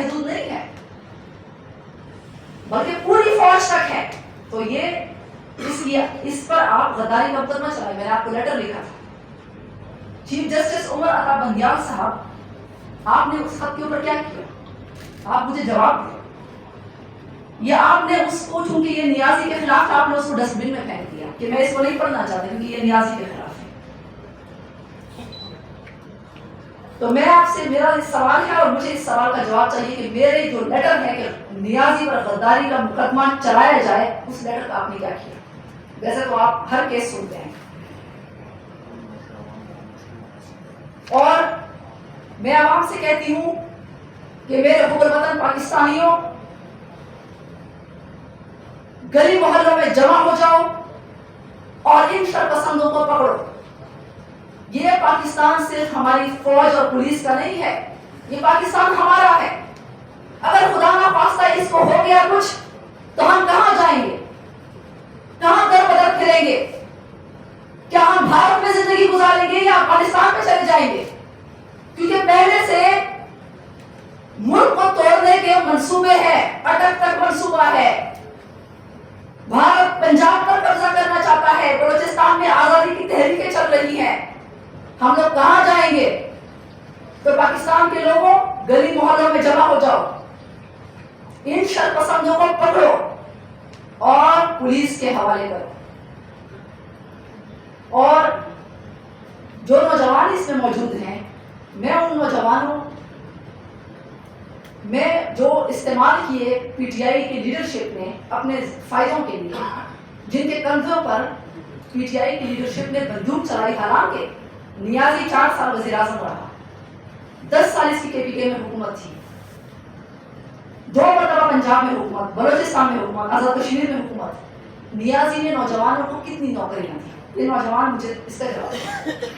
محدود نہیں ہے بلکہ پوری فوج تک ہے. تو یہ اس پر آپ غداری کا مقدمہ چلائیں. میں نے آپ کو لیٹر لکھا تھا. چیف جسٹس عمر عطا بندیال صاحب, آپ نے اس خط کے اوپر کیا کیا؟ آپ مجھے جواب دیں. یا آپ نے اس کو, چونکہ یہ نیازی کے خلاف تھا, آپ نے اس کو ڈسٹ بن میں پھینک دیا کہ میں اس کو نہیں پڑھنا چاہتا کیونکہ یہ نیازی کے خلاف ہے. تو میں آپ سے, میرا اس سوال ہے اور مجھے اس سوال کا جواب چاہیے کہ میرے جو لیٹر ہے کہ نیازی پر غداری کا مقدمہ چلایا جائے, اس لیٹر کا آپ نے کیا کیا؟ ویسے تو آپ ہر کیس سنتے ہیں. اور میں عوام سے کہتی ہوں کہ میرے حب الوطن پاکستانیوں, گلی محلوں میں جمع ہو جاؤ اور ان شر پسندوں کو پکڑو. یہ پاکستان صرف ہماری فوج اور پولیس کا نہیں ہے, یہ پاکستان ہمارا ہے. اگر خدا نہ خواستہ اس کو ہو گیا کچھ تو ہم کہاں جائیں گے؟ کہاں در بدر پھریں گے؟ کیا ہم بھارت میں زندگی گزاریں گے یا افغانستان میں چلے جائیں گے؟ کیونکہ پہلے سے ملک کو توڑنے کے منصوبے ہیں, اٹک تک منصوبہ ہے. بھارت پنجاب پر قبضہ کرنا چاہتا ہے, بلوچستان میں آزادی کی تحریکیں چل رہی ہیں. ہم لوگ کہاں جائیں گے؟ تو پاکستان کے لوگوں, گلی محلوں میں جمع ہو جاؤ, ان شر پسندوں کو پکڑو اور پولیس کے حوالے کرو. اور جو نوجوان اس میں موجود ہیں, میں ان نوجوانوں میں جو استعمال کیے پی ٹی آئی کی لیڈرشپ نے اپنے فائدوں کے لیے, جن کے کندھوں پر پی ٹی آئی کی لیڈرشپ نے بندوق چلائی, حالانکہ نیازی 4 سال وزیر اعظم رہا, 10 سال اس کی کے پی کے میں حکومت تھی, 2 مرتبہ پنجاب میں حکومت, بلوچستان میں حکومت, آزاد کشمیر میں حکومت. نیازی نے نوجوانوں کو کتنی نوکریاں دی؟ یہ نوجوان مجھے اس کا جواب دیں.